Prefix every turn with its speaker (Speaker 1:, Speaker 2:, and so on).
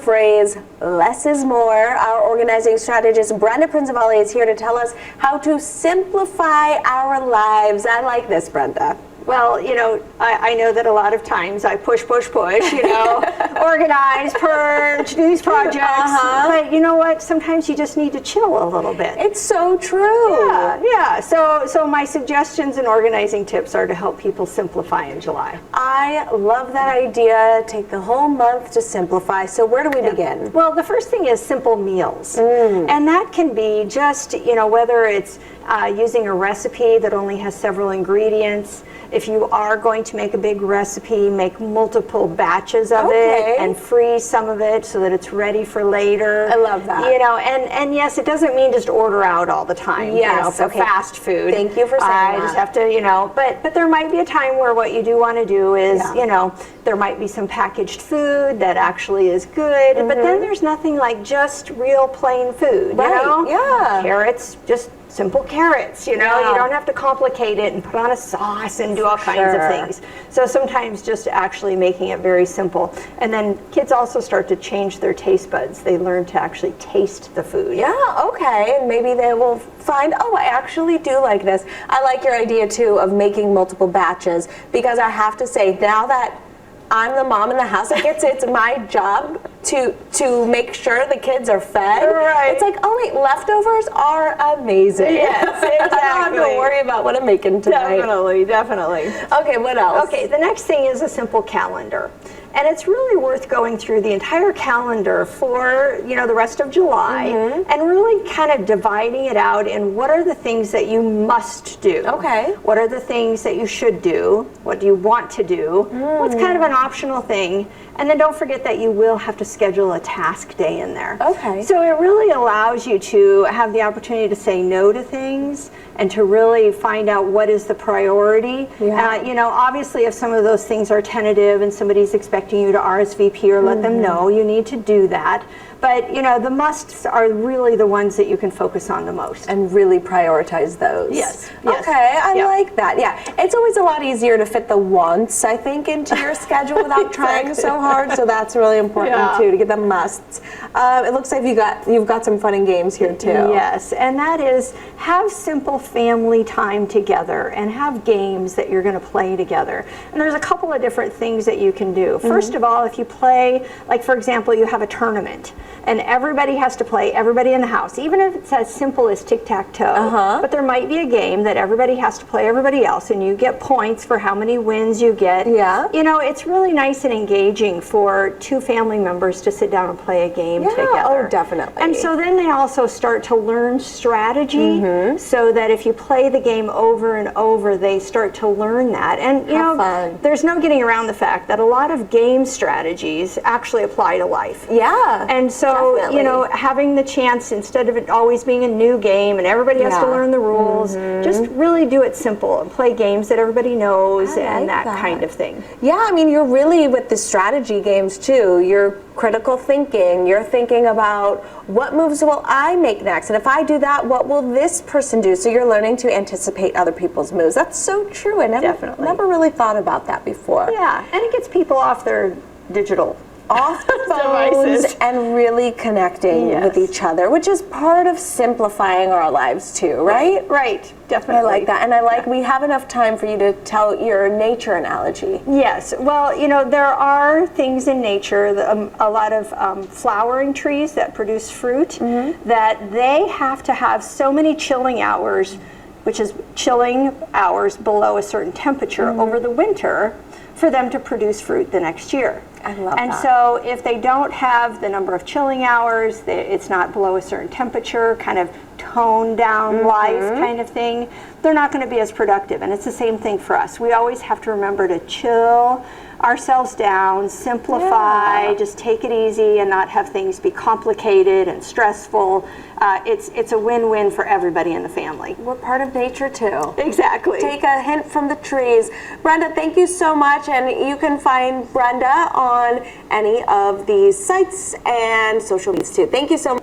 Speaker 1: phrase, less is more. Our organizing strategist, Brenda Principali, is here to tell us how to simplify our lives. I like this, Brenda.
Speaker 2: Well, you know, I know that a lot of times I push, you know, organize, purge, do these projects. But you know what? Sometimes you just need to chill a little bit.
Speaker 1: It's so true.
Speaker 2: Yeah. So my suggestions and organizing tips are to help people simplify in July.
Speaker 1: I love that idea. Take the whole month to simplify. So where do we begin?
Speaker 2: Well, the first thing is simple meals. And that can be just, you know, whether it's using a recipe that only has several ingredients. If you are going to make a big recipe, make multiple batches of it and freeze some of it so that it's ready for later.
Speaker 1: I love that.
Speaker 2: You know, and yes, it doesn't mean just order out all the time.
Speaker 1: Yes,
Speaker 2: you know, for fast food.
Speaker 1: Thank you for saying that.
Speaker 2: I just have to, you know, but there might be a time where what you do want to do is, you know, there might be some packaged food that actually is good, but then there's nothing like just real plain food, you know?
Speaker 1: Yeah.
Speaker 2: Carrots, just simple carrots, you know, you don't have to complicate it and put on a sauce and do all kinds of things. So sometimes just actually making it very simple. And then kids also start to change their taste buds. They learn to actually taste the food.
Speaker 1: Yeah, okay. And maybe they will find, oh, I actually do like this. I like your idea too of making multiple batches, because I have to say, now that I'm the mom in the house, it's my job to make sure the kids are fed.
Speaker 2: Right.
Speaker 1: It's like, oh wait, leftovers are amazing.
Speaker 2: Yes, exactly.
Speaker 1: I don't have to worry about what I'm making tonight.
Speaker 2: Definitely.
Speaker 1: Okay, what else?
Speaker 2: Okay, the next thing is a simple calendar. And it's really worth going through the entire calendar for, you know, the rest of July and really kind of dividing it out in what are the things that you must do.
Speaker 1: Okay.
Speaker 2: What are the things that you should do? What do you want to do? What's kind of an optional thing? And then don't forget that you will have to schedule a task day in there.
Speaker 1: Okay.
Speaker 2: So it really allows you to have the opportunity to say no to things and to really find out what is the priority.
Speaker 1: Yeah.
Speaker 2: You know, obviously if some of those things are tentative and somebody's expecting you to RSVP or let them know, you need to do that. But, you know, the musts are really the ones that you can focus on the most.
Speaker 1: And really prioritize those.
Speaker 2: Yes.
Speaker 1: Okay, I like that. Yeah, it's always a lot easier to fit the wants, I think, into your schedule without trying so hard. So that's really important too, to get the musts. It looks like you've got some fun and games here too.
Speaker 2: Yes, and that is have simple family time together and have games that you're going to play together. And there's a couple of different things that you can do. First of all, if you play, like for example, you have a tournament. And everybody has to play, everybody in the house, even if it's as simple as tic-tac-toe. But there might be a game that everybody has to play everybody else, and you get points for how many wins you get.
Speaker 1: Yeah.
Speaker 2: You know, it's really nice and engaging for two family members to sit down and play a game together.
Speaker 1: Oh, definitely.
Speaker 2: And so then they also start to learn strategy, so that if you play the game over and over, they start to learn that. And, you know, there's no getting around the fact that a lot of game strategies actually apply to life.
Speaker 1: Yeah.
Speaker 2: And so, you know, having the chance, instead of it always being a new game and everybody has to learn the rules, just really do it simple and play games that everybody knows and that kind of thing.
Speaker 1: Yeah, I mean, you're really with the strategy games too. You're critical thinking. You're thinking about what moves will I make next? And if I do that, what will this person do? So you're learning to anticipate other people's moves. That's so true. I never really thought about that before.
Speaker 2: Yeah, and it gets people off their digital
Speaker 1: off the phones and really connecting with each other, which is part of simplifying our lives too, right?
Speaker 2: Right, definitely.
Speaker 1: I like that. And I like we have enough time for you to tell your nature analogy.
Speaker 2: Yes. Well, you know, there are things in nature, a lot of flowering trees that produce fruit, that they have to have so many chilling hours, which is chilling hours below a certain temperature over the winter, for them to produce fruit the next year.
Speaker 1: I love that.
Speaker 2: And so if they don't have the number of chilling hours, it's not below a certain temperature, kind of toned down life kind of thing, they're not going to be as productive. And it's the same thing for us. We always have to remember to chill ourselves down, simplify, just take it easy and not have things be complicated and stressful. It's a win-win for everybody in the family.
Speaker 1: We're part of nature too.
Speaker 2: Exactly.
Speaker 1: Take a hint from the trees. Brenda, thank you so much. And you can find Brenda on any of these sites and social media too. Thank you so much.